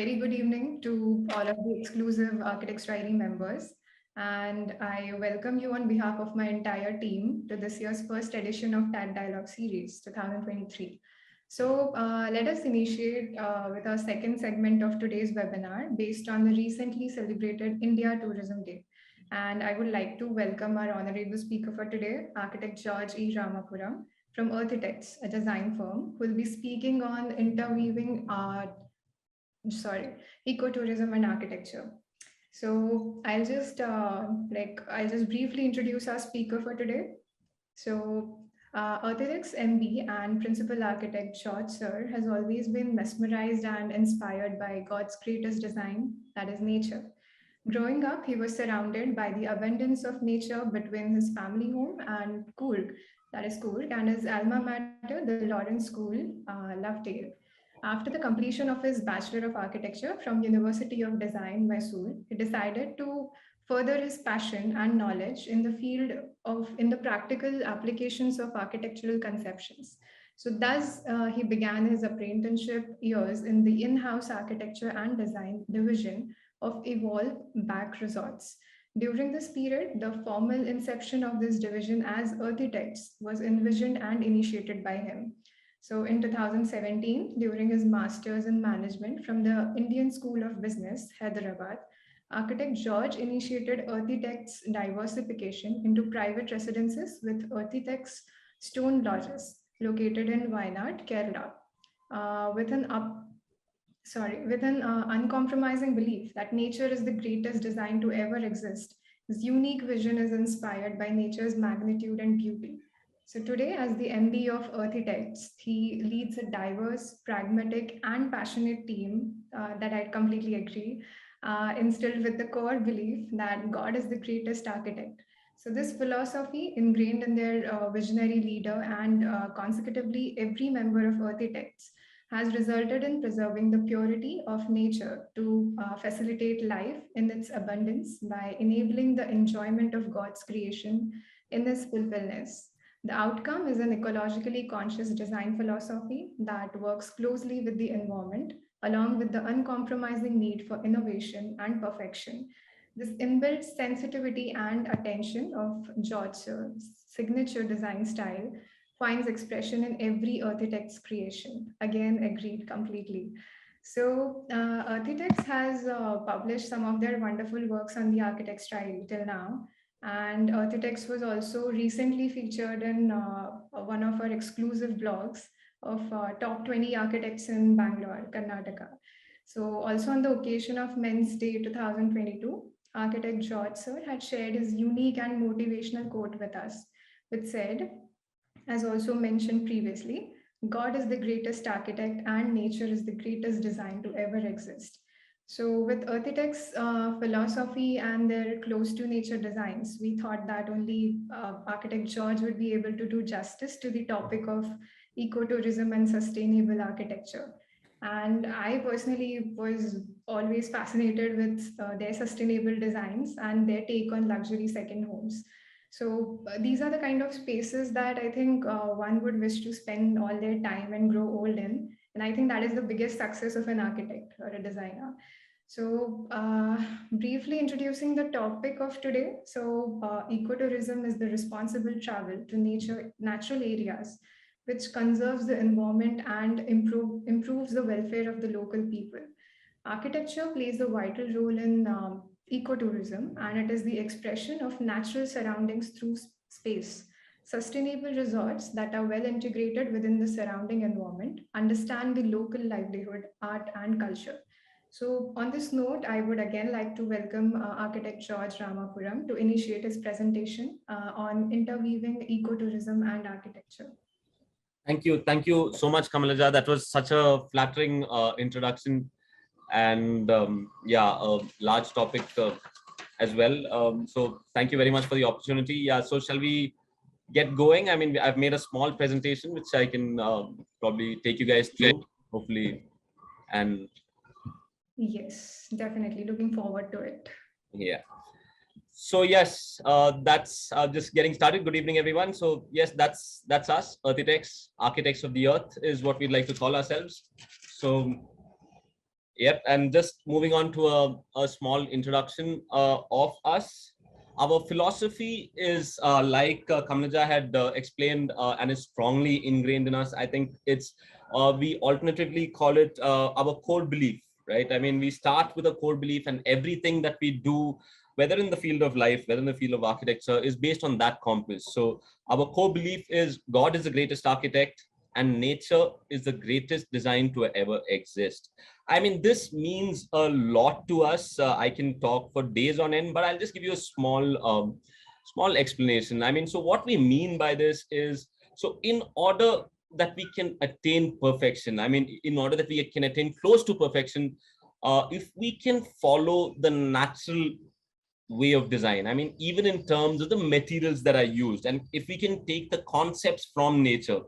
very good evening to all of the exclusive Architects Diary members. And I welcome you on behalf of my entire team to this year's first edition of TAD Dialogue Series 2023. So let us initiate with our second segment of today's webinar based on the recently celebrated India Tourism Day. And I would like to welcome our honorable speaker for today, Architect George Ramapuram from Earthitects, a design firm, who will be speaking on interweaving ecotourism and architecture. So I'll just briefly introduce our speaker for today. So Earthitects MB and Principal Architect George Sir has always been mesmerized and inspired by God's greatest design, that is nature. Growing up, he was surrounded by the abundance of nature between his family home and Coorg, that is Coorg, and his alma mater, the Lawrence School, Lovedale. After the completion of his Bachelor of Architecture from University of Design, Mysore, he decided to further his passion and knowledge in the field in the practical applications of architectural conceptions. So thus, he began his apprenticeship years in the in-house architecture and design division of Evolve Back Resorts. During this period, the formal inception of this division as Earthitects was envisioned and initiated by him. So in 2017, during his master's in management from the Indian School of Business, Hyderabad, architect George initiated Earthitects diversification into private residences with Earthitects Stone Lodges located in Wayanad, Kerala, with an uncompromising belief that nature is the greatest design to ever exist. His unique vision is inspired by nature's magnitude and beauty. So today, as the MD of Earthitects, he leads a diverse, pragmatic, and passionate team that I completely agree, instilled with the core belief that God is the greatest architect. So this philosophy ingrained in their visionary leader and consecutively every member of Earthitects has resulted in preserving the purity of nature to facilitate life in its abundance by enabling the enjoyment of God's creation in its fulfillment. The outcome is an ecologically conscious design philosophy that works closely with the environment, along with the uncompromising need for innovation and perfection. This inbuilt sensitivity and attention of George's signature design style finds expression in every Earthitects creation. Again, agreed completely. So, Earthitects has published some of their wonderful works on the architect's style till now. And Earthitects was also recently featured in one of our exclusive blogs of top 20 architects in Bangalore, Karnataka. So, also on the occasion of Men's Day 2022, architect George Sir had shared his unique and motivational quote with us, which said, as also mentioned previously, God is the greatest architect and nature is the greatest design to ever exist. So, with Earthitects' philosophy and their close to nature designs, we thought that only architect George would be able to do justice to the topic of ecotourism and sustainable architecture. And I personally was always fascinated with their sustainable designs and their take on luxury second homes. So these are the kind of spaces that I think one would wish to spend all their time and grow old in. And I think that is the biggest success of an architect or a designer. So briefly introducing the topic of today. So ecotourism is the responsible travel to natural areas, which conserves the environment and improves the welfare of the local people. Architecture plays a vital role in ecotourism, and it is the expression of natural surroundings through space. Sustainable resorts that are well integrated within the surrounding environment understand the local livelihood, art, and culture. So, on this note, I would again like to welcome architect George Ramapuram to initiate his presentation on interweaving ecotourism and architecture. Thank you. Thank you so much, Kamalaja. That was such a flattering introduction and a large topic as well. So thank you very much for the opportunity. Yeah, so shall we get going? I mean, I've made a small presentation, which I can probably take you guys through, hopefully. And yes, definitely looking forward to it. Yeah. So yes, that's just getting started. Good evening, everyone. So yes, that's us. Earthitects, architects of the earth is what we'd like to call ourselves. So Yep, and just moving on to a small introduction of us. Our philosophy is like Kamlaja had explained and is strongly ingrained in us. I think it's, we alternatively call it our core belief, right? I mean, we start with a core belief, and everything that we do, whether in the field of life, whether in the field of architecture, is based on that compass. So our core belief is God is the greatest architect and nature is the greatest design to ever exist. I mean, this means a lot to us. I can talk for days on end, but I'll just give you a small explanation. I mean, so what we mean by this is, so in order that we can attain perfection, I mean, in order that we can attain close to perfection, if we can follow the natural way of design, I mean, even in terms of the materials that are used, and if we can take the concepts from nature,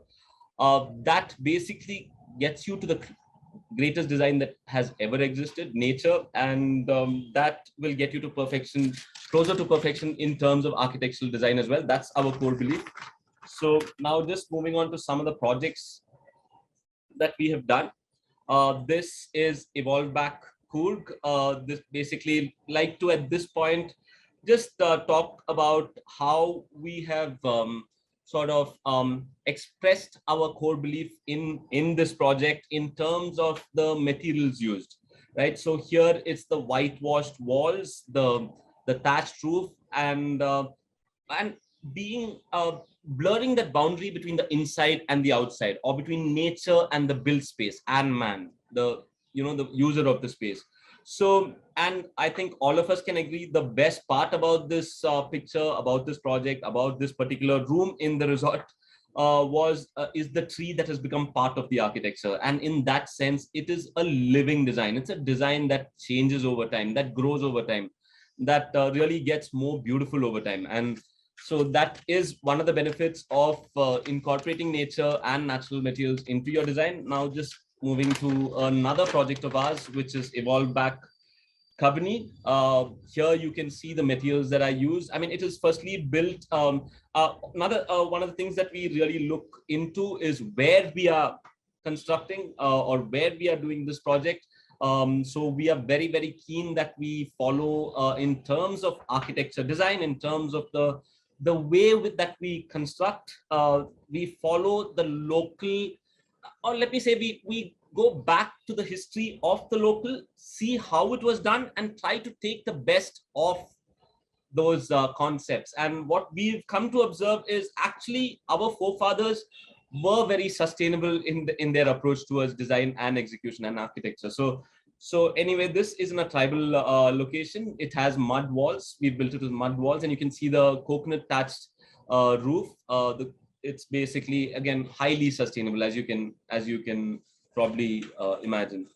that basically gets you to the greatest design that has ever existed, nature, and that will get you to perfection, closer to perfection in terms of architectural design as well. That's our core belief. So now just moving on to some of the projects that we have done. This is Evolve Back Coorg. This basically like to at this point just talk about how we have sort of expressed our core belief in this project in terms of the materials used, right? So here it's the whitewashed walls, the thatched roof, and being blurring that boundary between the inside and the outside, or between nature and the built space and man, the, you know, the user of the space. So, and I think all of us can agree the best part about this picture, about this project, about this particular room in the resort was is the tree that has become part of the architecture. And in that sense, it is a living design. It's a design that changes over time, that grows over time, that really gets more beautiful over time. And so that is one of the benefits of incorporating nature and natural materials into your design. Now, just moving to another project of ours, which is Evolve Back Company. Here you can see the materials that I use. I mean, it is firstly built. Another one of the things that we really look into is where we are constructing or where we are doing this project. So we are very, very keen that we follow in terms of architecture design, in terms of the way with that we construct. We follow the local, or let me say, we go back to the history of the local, see how it was done, and try to take the best of those concepts. And what we've come to observe is actually our forefathers were very sustainable in their approach towards design and execution and architecture. So anyway, this is in a tribal location. It has mud walls. We built it with mud walls, and you can see the coconut thatched roof. It's basically, again, highly sustainable, as you can probably imagine.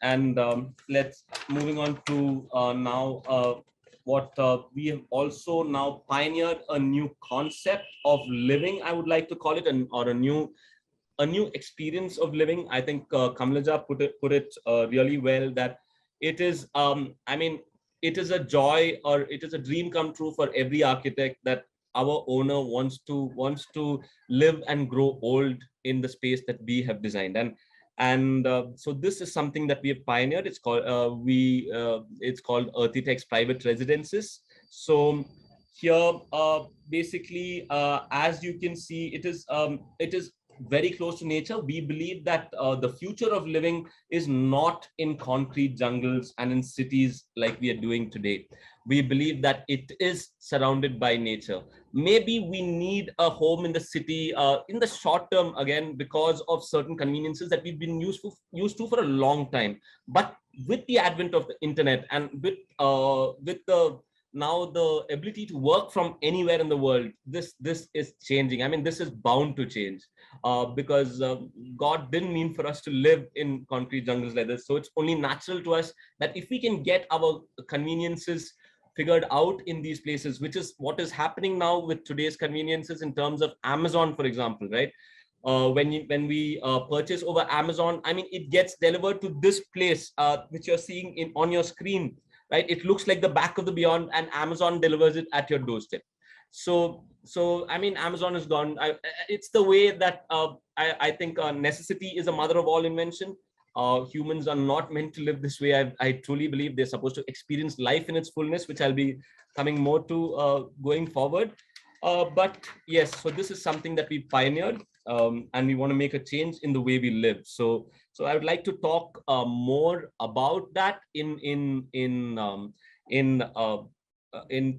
And let's moving on to now what we have also now pioneered a new concept of living, I would like to call it, or a new experience of living. I think Kamlaja put it really well, that it is I mean, it is a joy, or it is a dream come true for every architect, that our owner wants to live and grow old in the space that we have designed. And so this is something that we have pioneered. It's called it's called Earthitects private residences. So here basically as you can see, it is very close to nature. We believe that the future of living is not in concrete jungles and in cities like we are doing today. We believe that it is surrounded by nature. Maybe we need a home in the city in the short term, again, because of certain conveniences that we've been used to for a long time. But with the advent of the internet, and with the now the ability to work from anywhere in the world, this is changing. I mean, this is bound to change because God didn't mean for us to live in concrete jungles like this. So it's only natural to us that if we can get our conveniences figured out in these places, which is what is happening now with today's conveniences in terms of Amazon, for example, right? When we purchase over Amazon, I mean, it gets delivered to this place which you're seeing on your screen, right? It looks like the back of the beyond, and Amazon delivers it at your doorstep. So I mean, Amazon is gone. It's the way that I think necessity is a mother of all invention. Humans are not meant to live this way. I truly believe they're supposed to experience life in its fullness, which I'll be coming more to going forward. But yes, so this is something that we pioneered, and we want to make a change in the way we live. So I would like to talk more about that in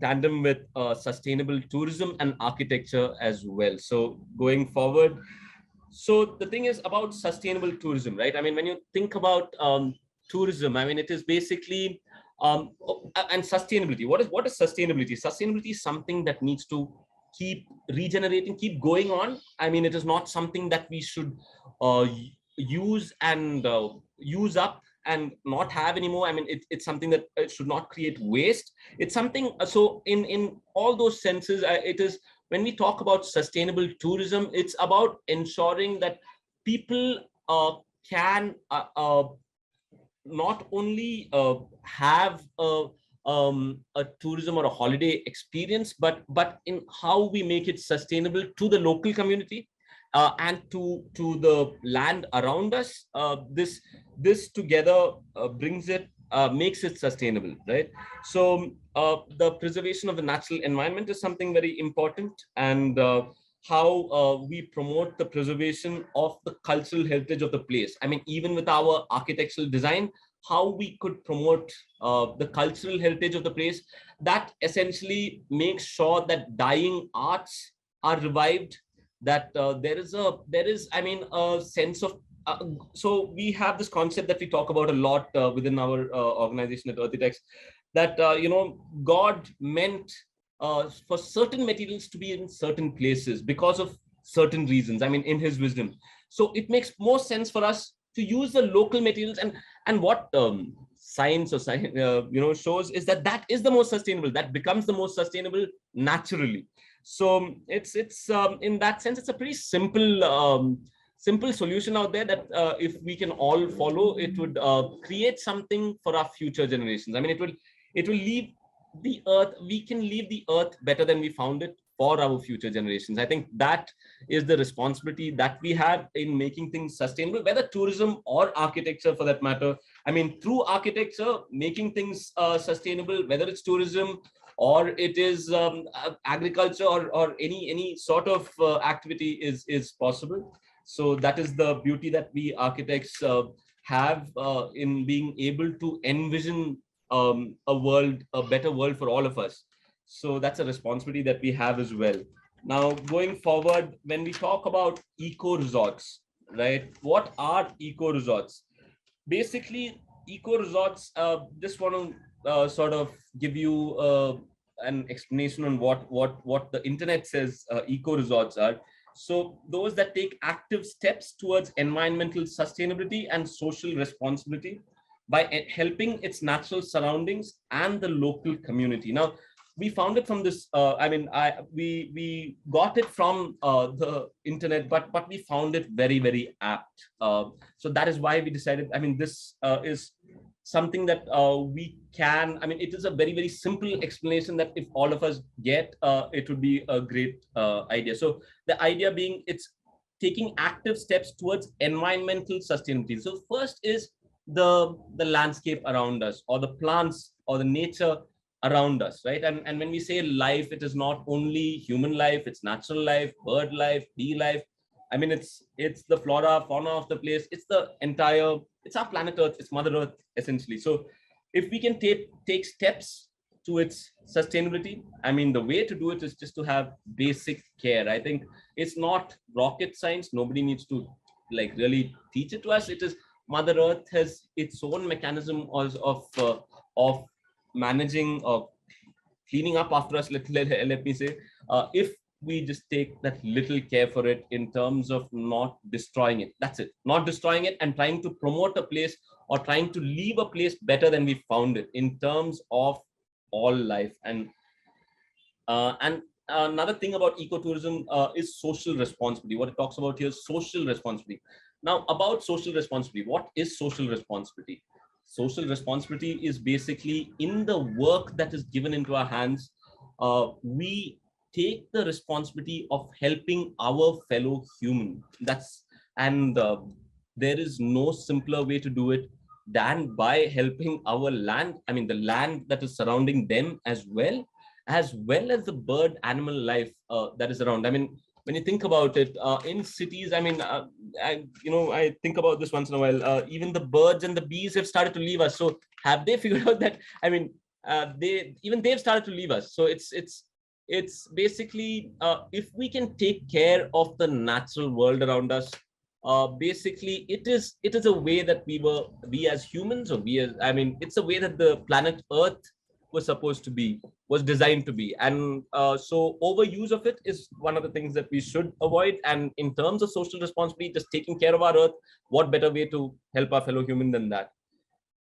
tandem with sustainable tourism and architecture as well. So going forward, so the thing is about sustainable tourism, right? I mean, when you think about tourism, I mean, it is basically and sustainability. What is sustainability? Sustainability is something that needs to keep regenerating, keep going on. I mean, it is not something that we should use up and not have anymore. I mean, it's something that should not create waste. It's something. So in all those senses, it is, when we talk about sustainable tourism, it's about ensuring that people can not only have a tourism or a holiday experience, but in how we make it sustainable to the local community and to the land around us. This together brings it, makes it sustainable, right? So the preservation of the natural environment is something very important, and how we promote the preservation of the cultural heritage of the place. I mean, even with our architectural design, how we could promote the cultural heritage of the place, that essentially makes sure that dying arts are revived, that there is, I mean, a sense of so we have this concept that we talk about a lot within our organization at Earthitects, that God meant for certain materials to be in certain places because of certain reasons, I mean, in his wisdom. So it makes more sense for us to use the local materials, and what science or science shows is that that is the most sustainable, that becomes the most sustainable naturally. So it's in that sense, it's a pretty simple solution out there that if we can all follow, it would create something for our future generations. I mean, it will leave the earth, we can leave the earth better than we found it for our future generations. I think that is the responsibility that we have in making things sustainable, whether tourism or architecture for that matter. I mean, through architecture, making things sustainable, whether it's tourism or it is agriculture, or any sort of activity is possible. So that is the beauty that we architects have in being able to envision a better world for all of us. So that's a responsibility that we have as well. Now, going forward, when we talk about eco resorts, right? What are eco resorts? Basically, eco resorts, just want to sort of give you an explanation on what the internet says eco resorts are. So those that take active steps towards environmental sustainability and social responsibility by helping its natural surroundings and the local community. Now, we found it from this. I mean, we got it from the internet, but we found it very apt. So that is why we decided. I mean, this is something that we can. I mean, it is a very simple explanation that if all of us get, it would be a great idea. So the idea being, it's taking active steps towards environmental sustainability. So first is the landscape around us, or the plants, or the nature around us, right? And when we say life, it is not only human life, it's natural life, bird life, bee life. I mean, it's the flora, fauna of the place, it's the entire, it's our planet Earth, it's Mother Earth, essentially. So if we can take steps to its sustainability, I mean, the way to do it is just to have basic care. I think it's not rocket science. Nobody needs to like really teach it to us. It is Mother Earth has its own mechanism of managing or cleaning up after us. Let me say, if we just take that little care for it in terms of not destroying it. That's it. Not destroying it and trying to promote a place or trying to leave a place better than we found it in terms of all life. And another thing about ecotourism is social responsibility. What it talks about here is social responsibility. Now, about social responsibility, what is social responsibility? Social responsibility is basically in the work that is given into our hands, we take the responsibility of helping our fellow human. And there is no simpler way to do it than by helping our land, I mean, the land that is surrounding them, as well as the bird animal life that is around. I mean, when you think about it, in cities, I mean, I think about this once in a while. Even the birds and the bees have started to leave us. So have they figured out that? I mean, they've started to leave us. So it's basically, if we can take care of the natural world around us, basically it is a way that we as humans, or we as, I mean, it's a way that the planet Earth was designed to be. And so overuse of it is one of the things that we should avoid. And in terms of social responsibility, just taking care of our Earth, what better way to help our fellow human than that?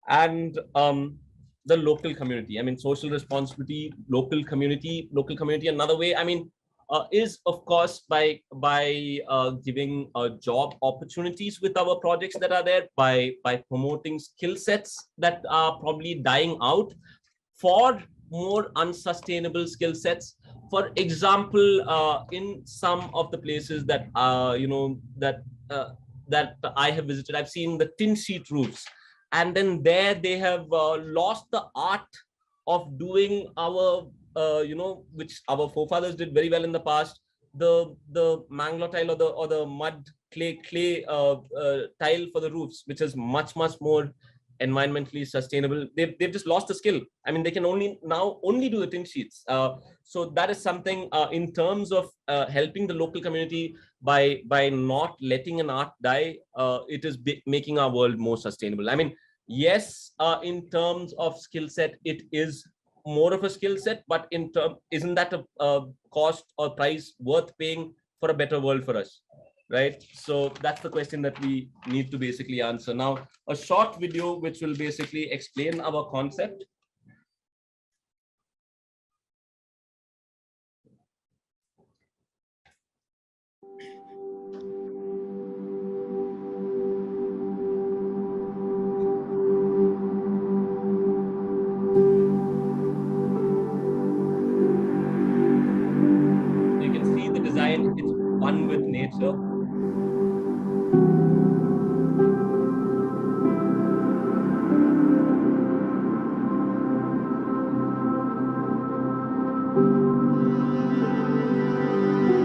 And the local community, I mean, social responsibility, local community, another way, I mean, is of course by giving job opportunities with our projects that are there, by promoting skill sets that are probably dying out for more unsustainable skill sets. For example, in some of the places that uh, that I have visited, I've seen the tin sheet roofs, and then there they have lost the art of doing our which our forefathers did very well in the past, the mangalore tile, or the mud clay tile for the roofs, which is much more environmentally sustainable. They've just lost the skill. I mean, they can only do the tin sheets. So that is something, in terms of helping the local community by not letting an art die. It is making our world more sustainable. I mean, yes, in terms of skill set, it is more of a skill set, but isn't that a cost or price worth paying for a better world for us? Right? So that's the question that we need to basically answer. Now, a short video which will basically explain our concept. You can see the design, it's one with nature.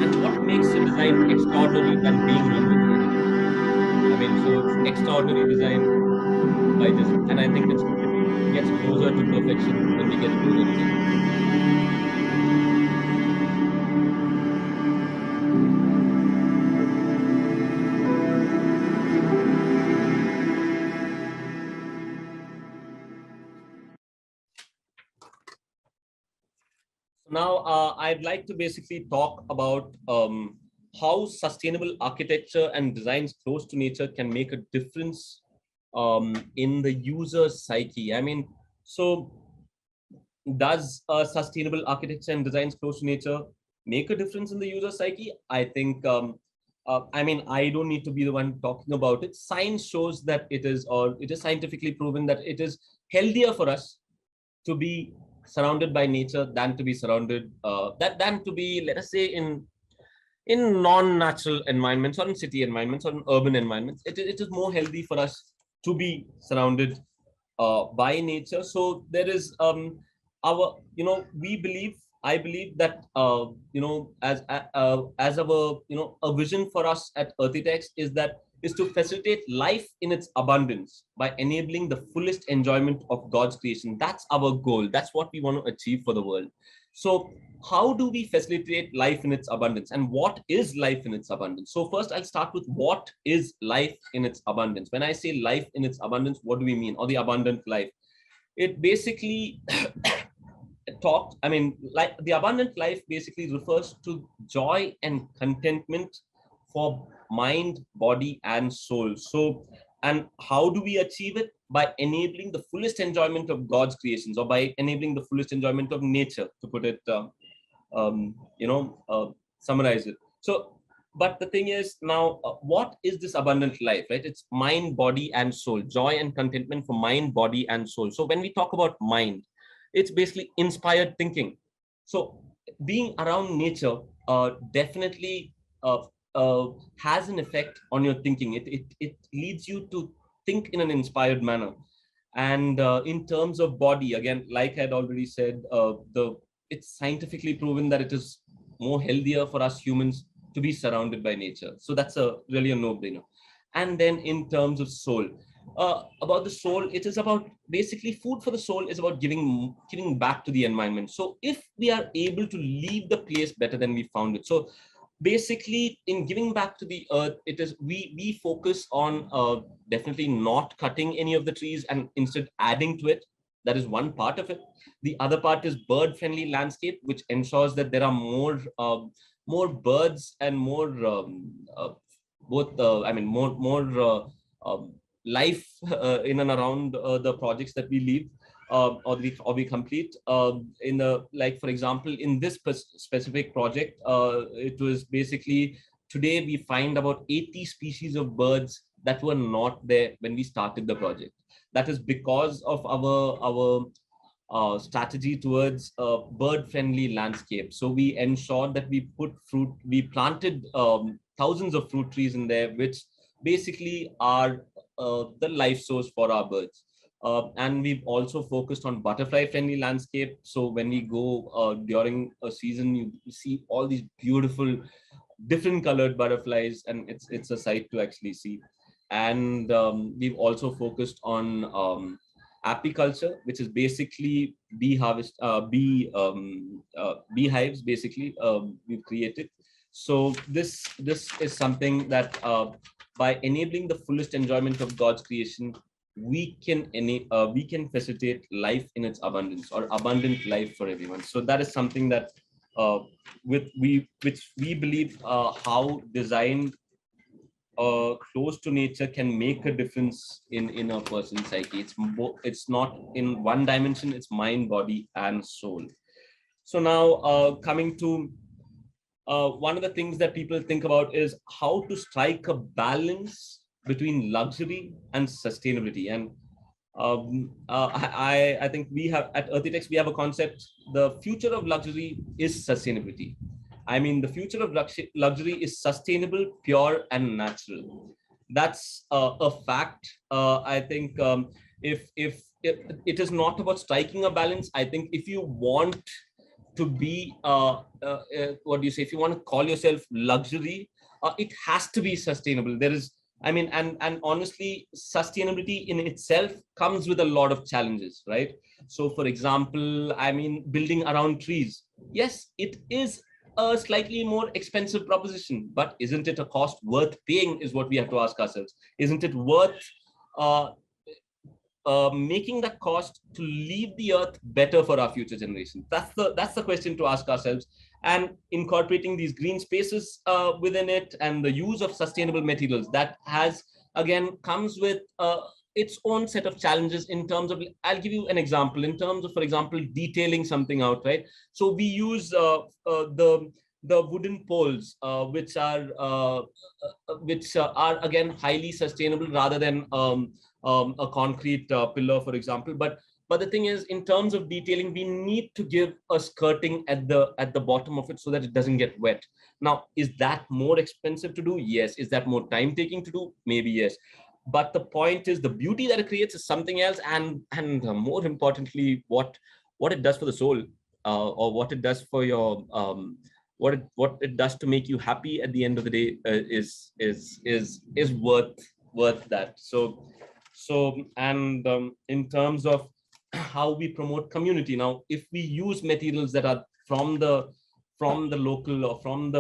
And what makes a design extraordinary than being one with nature? I mean, so it's extraordinary design by just, and I think it gets closer to perfection when we get closer to nature. Now, I'd like to basically talk about how sustainable architecture and designs close to nature can make a difference in the user's psyche. I mean, so does sustainable architecture and designs close to nature make a difference in the user's psyche? I think, I mean, I don't need to be the one talking about it. Science shows that it is, or it is scientifically proven that it is healthier for us to be surrounded by nature than to be surrounded than to be, let us say, in non-natural environments, or in city environments, or in urban environments. It is more healthy for us to be surrounded by nature. So there is our, we believe, I believe that as our, a vision for us at Earthitects is to facilitate life in its abundance by enabling the fullest enjoyment of God's creation. That's our goal. That's what we want to achieve for the world. So how do we facilitate life in its abundance, and what is life in its abundance? So first, I'll start with what is life in its abundance. When I say life in its abundance, what do we mean? Or the abundant life? It basically I mean, like, the abundant life basically refers to joy and contentment for mind, body, and soul. So, and how do we achieve it? By enabling the fullest enjoyment of God's creations, or by enabling the fullest enjoyment of nature, to put it summarize it. So, but the thing is now, what is this abundant life, right? It's mind, body, and soul, joy and contentment for mind, body, and soul. So when we talk about mind, it's basically inspired thinking. So being around nature definitely has an effect on your thinking. It leads you to think in an inspired manner. And in terms of body, again, like I had already said, it's scientifically proven that it is more healthier for us humans to be surrounded by nature. So that's a really a no-brainer. And then in terms of soul, about the soul, it is about basically food for the soul is about giving back to the environment. So if we are able to leave the place better than we found it, so basically in giving back to the earth, it is we focus on definitely not cutting any of the trees and instead adding to it. That is one part of it. The other part is bird friendly landscape, which ensures that there are more birds and more both I mean more life in and around the projects that we leave or we complete. In the, like for example, in this specific project, it was basically, today we find about 80 species of birds that were not there when we started the project. That is because of our strategy towards bird-friendly landscape. So we ensured that we planted thousands of fruit trees in there, which basically are the life source for our birds. And we've also focused on butterfly-friendly landscape. So when we go during a season, you see all these beautiful, different colored butterflies, and it's a sight to actually see. And we've also focused on apiculture, which is basically beehives. Basically, we've created. So this is something that by enabling the fullest enjoyment of God's creation, we can facilitate life in its abundance, or abundant life for everyone. So that is something that which we believe how design close to nature can make a difference in a person's psyche. It's not in one dimension, it's mind, body, and soul. So now coming to one of the things that people think about is how to strike a balance between luxury and sustainability. And I think we have at Earthitects, we have a concept: the future of luxury is sustainability. I mean, the future of luxury is sustainable, pure, and natural. That's a fact. I think if it is not about striking a balance. I think if you want to be what do you say? If you want to call yourself luxury, it has to be sustainable. There is, I mean, and honestly, sustainability in itself comes with a lot of challenges, right? So, for example, I mean, building around trees. Yes, it is a slightly more expensive proposition, but isn't it a cost worth paying? Is what we have to ask ourselves. Isn't it worth uh, making that cost to leave the earth better for our future generations? That's the question to ask ourselves. And incorporating these green spaces within it, and the use of sustainable materials, that has again comes with its own set of challenges in terms of, I'll give you an example, in terms of, for example, detailing something out, right? So we use the wooden poles, which are again highly sustainable rather than a concrete pillar, for example. But the thing is, in terms of detailing, we need to give a skirting at the bottom of it so that it doesn't get wet. Now, is that more expensive to do? Yes. Is that more time taking to do? Maybe yes. But the point is, the beauty that it creates is something else, and more importantly, what it does for the soul, or what it does for your what it does to make you happy at the end of the day, is worth that. So and in terms of how we promote community, now if we use materials that are from the local, or from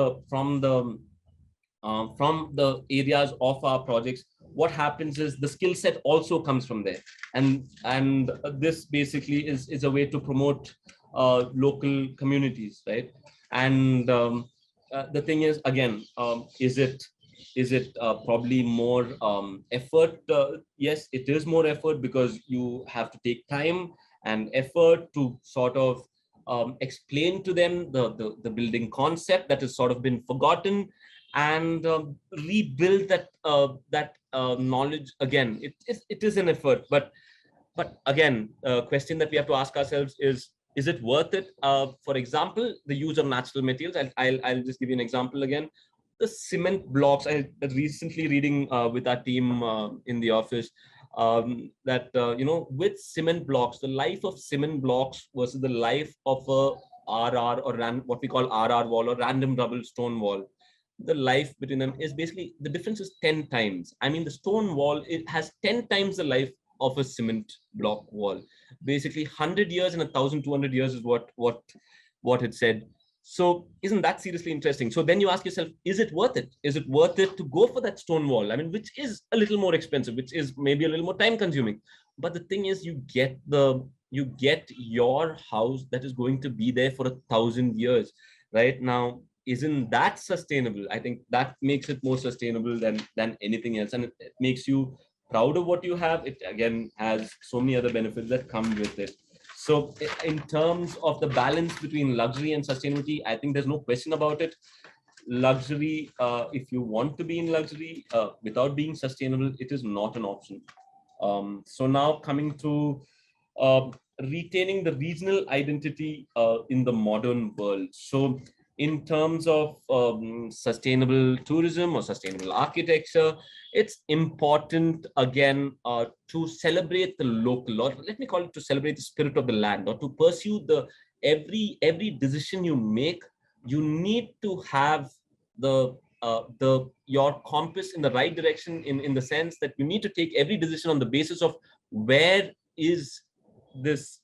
the areas of our projects, what happens is the skill set also comes from there. And this basically is a way to promote local communities, right? And the thing is, again, is it probably more effort? Yes, it is more effort, because you have to take time and effort to sort of explain to them the building concept that has sort of been forgotten, and rebuild that knowledge again. It is an effort, but again, question that we have to ask ourselves is it worth it? For example, the use of natural materials. I'll just give you an example again. the cement blocks. I recently reading with our team in the office that with cement blocks, the life of cement blocks versus the life of a RR or what we call RR wall or random rubble stone wall, the life between them is basically, the difference is 10 times. I mean, the stone wall, it has 10 times the life of a cement block wall. Basically 100 years and 1,200 years is what it said. So isn't that seriously interesting? So then you ask yourself, is it worth it? Is it worth it to go for that stone wall? I mean, which is a little more expensive, which is maybe a little more time consuming. But the thing is, you get your house that is going to be there for 1,000 years, right? Now, isn't that sustainable? I think that makes it more sustainable than anything else. And it makes you proud of what you have. It again has so many other benefits that come with it. So in terms of the balance between luxury and sustainability, I think there's no question about it. Luxury, if you want to be in luxury without being sustainable, it is not an option. So now coming to retaining the regional identity in the modern world. So in terms of sustainable tourism or sustainable architecture, it's important again to celebrate the local, or let me call it to celebrate the spirit of the land, or to pursue the every decision you make. You need to have your compass in the right direction, in the sense that you need to take every decision on the basis of where is this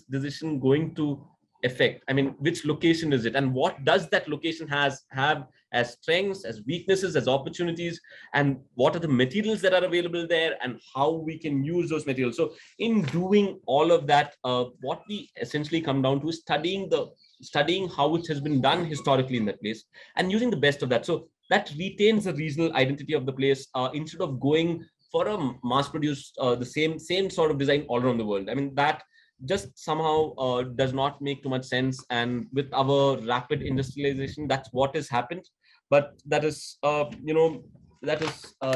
decision going to affect. I mean, which location is it, and what does that location have as strengths, as weaknesses, as opportunities, and what are the materials that are available there, and how we can use those materials. So in doing all of that, what we essentially come down to is studying how it has been done historically in that place and using the best of that. So that retains the regional identity of the place, instead of going for a mass-produced, the same sort of design all around the world. I mean, that just somehow does not make too much sense. And with our rapid industrialization, that's what has happened. But that is,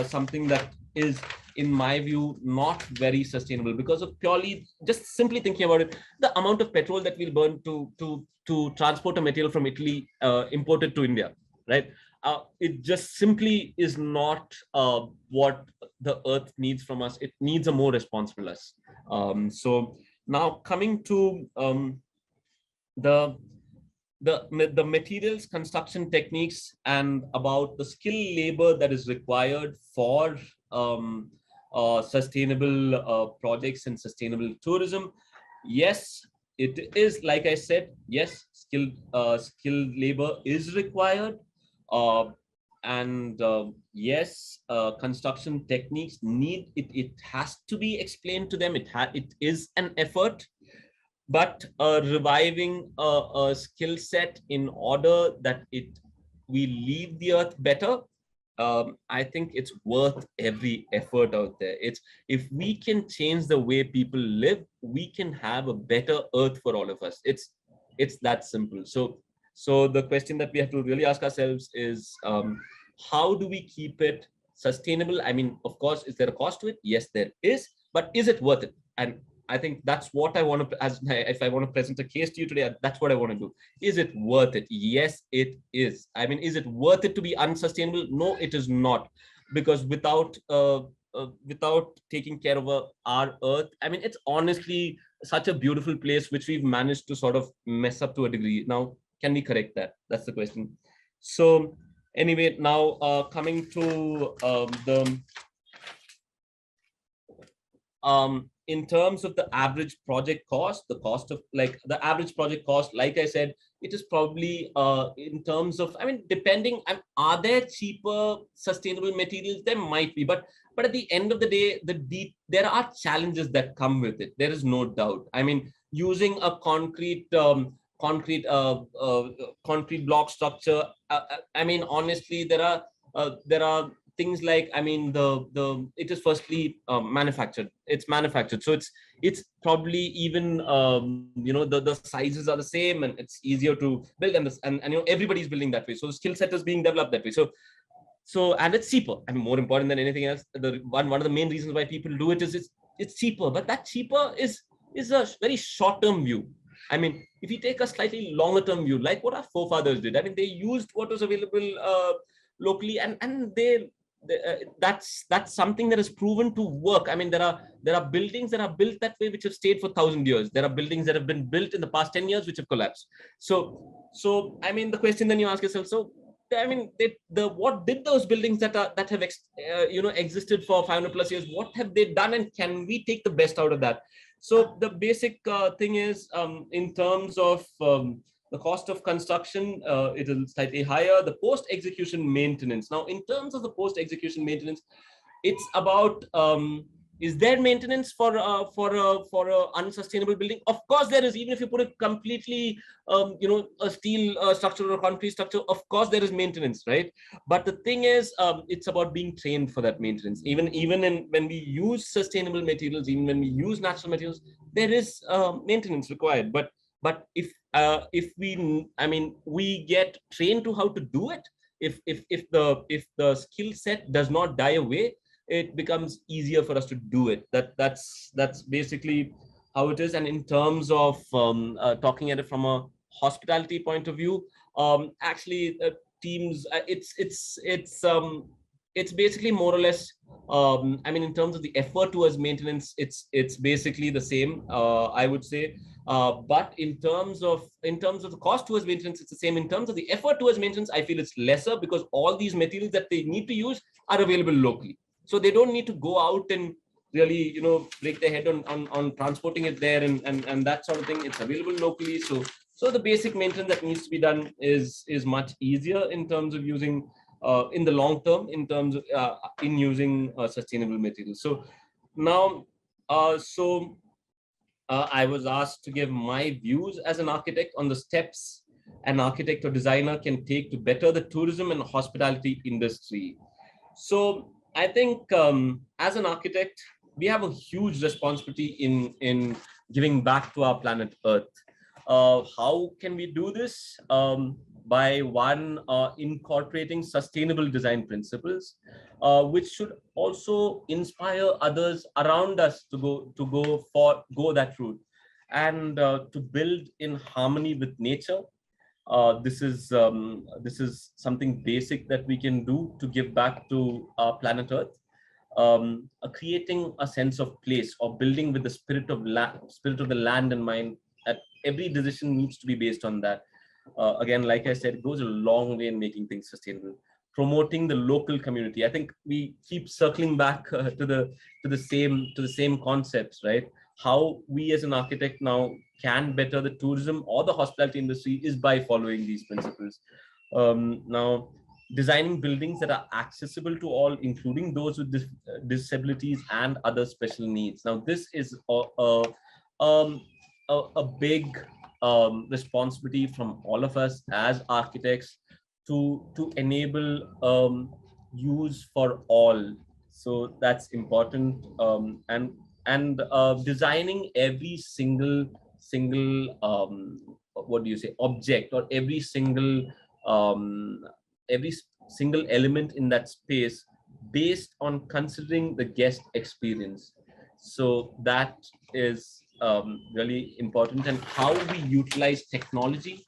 something that is, in my view, not very sustainable, because of purely just simply thinking about it, the amount of petrol that we'll burn to transport a material from Italy imported to India, right? It just simply is not what the earth needs from us. It needs a more responsible us. So now coming to the materials, construction techniques, and about the skill labor that is required for sustainable projects and sustainable tourism. Yes, it is, like I said, yes, skilled labor is required. And yes, construction techniques need it. It has to be explained to them. It is an effort, but reviving a skill set in order that we leave the earth better. I think it's worth every effort out there. If we can change the way people live, we can have a better earth for all of us. It's that simple. So the question that we have to really ask ourselves is, how do we keep it sustainable? I mean, of course, is there a cost to it? Yes, there is. But is it worth it? And I think that's what I want to, if I want to present a case to you today, that's what I want to do. Is it worth it? Yes, it is. I mean, is it worth it to be unsustainable? No, it is not. Because without taking care of our earth, I mean, it's honestly such a beautiful place, which we've managed to sort of mess up to a degree. Now, can we correct that? That's the question. So anyway, now coming to in terms of the average project cost, the average project cost, like I said, it is probably in terms of, I mean, depending, are there cheaper sustainable materials? There might be, but at the end of the day, there are challenges that come with it. There is no doubt. I mean, using a concrete block structure, I mean, honestly, there are things like, I mean, it is firstly manufactured. It's manufactured, so it's probably even the sizes are the same, and it's easier to build, and everybody's building that way. So the skill set is being developed that way. So and it's cheaper. I mean, more important than anything else, one of the main reasons why people do it is it's cheaper. But that cheaper is a very short-term view. I mean, if you take a slightly longer term view, like what our forefathers did, I mean, they used what was available locally, and that's something that is proven to work. I mean, there are buildings that are built that way which have stayed for 1,000 years. There are buildings that have been built in the past 10 years which have collapsed. So I mean, the question then you ask yourself, so I mean, what did those buildings that have existed for 500 plus years, what have they done, and can we take the best out of that? So the basic thing is, in terms of the cost of construction, it is slightly higher. The post-execution maintenance. Now, in terms of the post-execution maintenance, it's about, is there maintenance for a unsustainable building? Of course there is. Even if you put it completely, a steel structure or a concrete structure, of course there is maintenance, right? But the thing is, it's about being trained for that maintenance. Even when we use sustainable materials, even when we use natural materials, there is maintenance required. But if we get trained to how to do it, if the skill set does not die away, it becomes easier for us to do it. That's basically how it is. And in terms of talking at it from a hospitality point of view, actually teams, it's basically more or less, in terms of the effort towards maintenance, it's basically the same, I would say. But in terms of the cost towards maintenance, it's the same. In terms of the effort towards maintenance, I feel it's lesser, because all these materials that they need to use are available locally. So they don't need to go out and really, break their head on transporting it there and that sort of thing. It's available locally. So the basic maintenance that needs to be done is much easier in terms of using, in the long term, in terms of in using sustainable materials. So now, I was asked to give my views as an architect on the steps an architect or designer can take to better the tourism and hospitality industry. So I think, as an architect, we have a huge responsibility in giving back to our planet Earth. How can we do this? By one, incorporating sustainable design principles, which should also inspire others around us to go that route, and to build in harmony with nature. This is something basic that we can do to give back to our planet Earth. Creating a sense of place, or building with the spirit of the land in mind. That every decision needs to be based on that. Again, like I said, it goes a long way in making things sustainable. Promoting the local community. I think we keep circling back to the same concepts, right? How we as an architect now can better the tourism or the hospitality industry is by following these principles. Now, designing buildings that are accessible to all, including those with disabilities and other special needs. Now, this is a big responsibility from all of us as architects to enable use for all. So that's important. And designing every single what do you say, object, or um, every single element in that space, based on considering the guest experience. So that is really important. And how we utilize technology,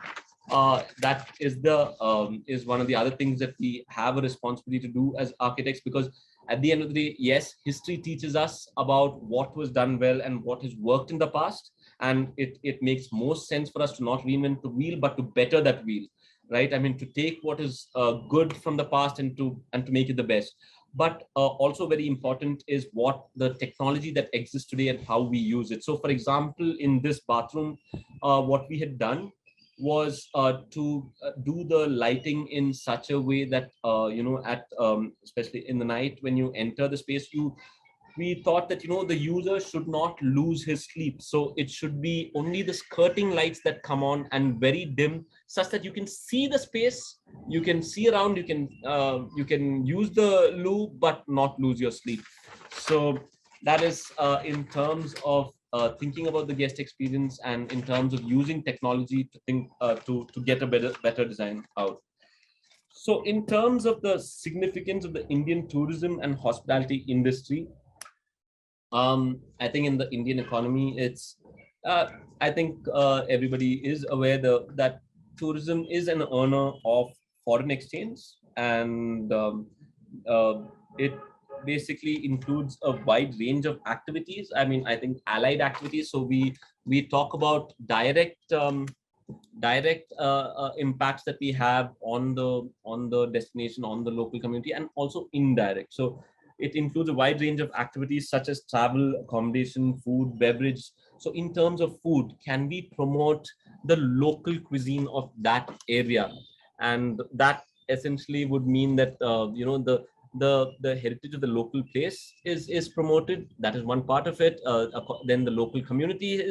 that is one of the other things that we have a responsibility to do as architects, because at the end of the day, yes, history teaches us about what was done well and what has worked in the past, and it makes most sense for us to not reinvent the wheel, but to better that wheel, right? I mean, to take what is good from the past and to make it the best. But also very important is what the technology that exists today and how we use it. So for example, in this bathroom, what we had done was to do the lighting in such a way that at especially in the night when you enter the space, we thought that the user should not lose his sleep, so it should be only the skirting lights that come on and very dim, such that you can see the space, you can see around, you can use the loo but not lose your sleep. So that is in terms of thinking about the guest experience, and in terms of using technology to think to get a better design out. So in terms of the significance of the Indian tourism and hospitality industry, I think in the Indian economy, I think everybody is aware that tourism is an earner of foreign exchange, and uh, it basically includes a wide range of activities. I mean, I think allied activities. So we talk about direct impacts that we have on the destination, on the local community, and also indirect. So it includes a wide range of activities such as travel, accommodation, food, beverage. So in terms of food, can we promote the local cuisine of that area? And that essentially would mean that the heritage of the local place is promoted. That is one part of it. Then the local community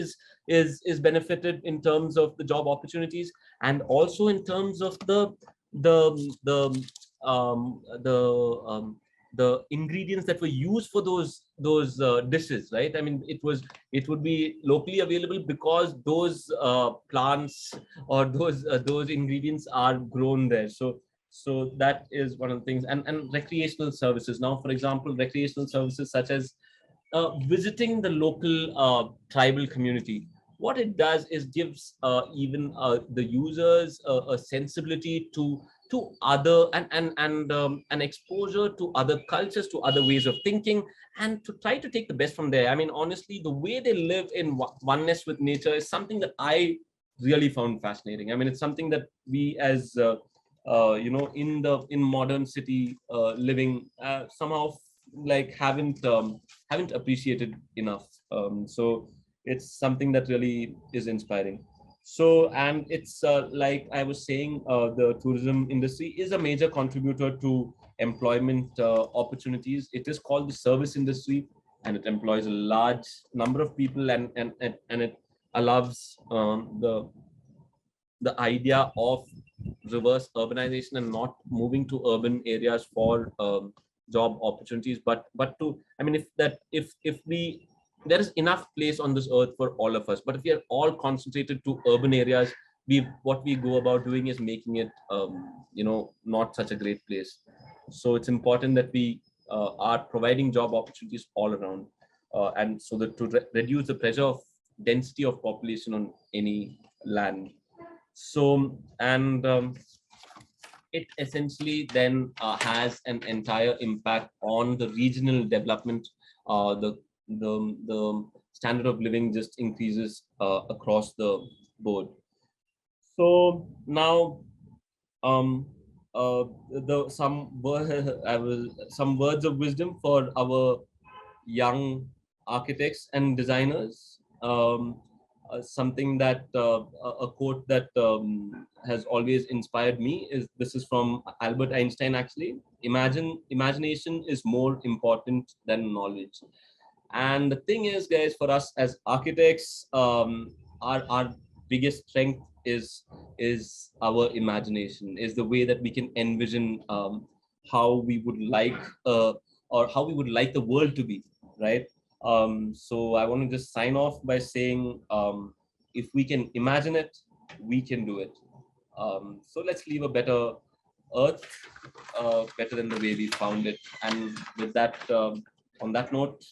is benefited in terms of the job opportunities, and also in terms of the the the the ingredients that were used for those dishes, right? I mean, it would be locally available because those plants or those ingredients are grown there. So that is one of the things. And recreational services. Now, for example, recreational services such as visiting the local tribal community. What it does is gives even the users a sensibility to other and an exposure to other cultures, to other ways of thinking, and to try to take the best from there. I mean, honestly, the way they live in oneness with nature is something that I really found fascinating. I mean, it's something that we as in modern city living somehow like haven't appreciated enough. So it's something that really is inspiring. So, and it's like I was saying, the tourism industry is a major contributor to employment opportunities. It is called the service industry, and it employs a large number of people, and it allows the idea of reverse urbanization and not moving to urban areas for job opportunities, but to, I mean, if we, there is enough place on this earth for all of us, but if we are all concentrated to urban areas, what we go about doing is making it not such a great place. So it's important that we are providing job opportunities all around, and so that to reduce the pressure of density of population on any land. So, and it essentially then has an entire impact on the regional development. The standard of living just increases across the board. So now, um, the I will some words of wisdom for our young architects and designers. Something that a quote that has always inspired me is, this is from Albert Einstein actually. Imagination is more important than knowledge. And the thing is, guys, for us as architects, our biggest strength is our imagination, is the way that we can envision how we would like or how we would like the world to be, right? So I want to just sign off by saying, if we can imagine it, we can do it. So let's leave a better earth, better than the way we found it. And with that, on that note,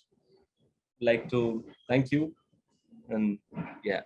like to thank you, and yeah.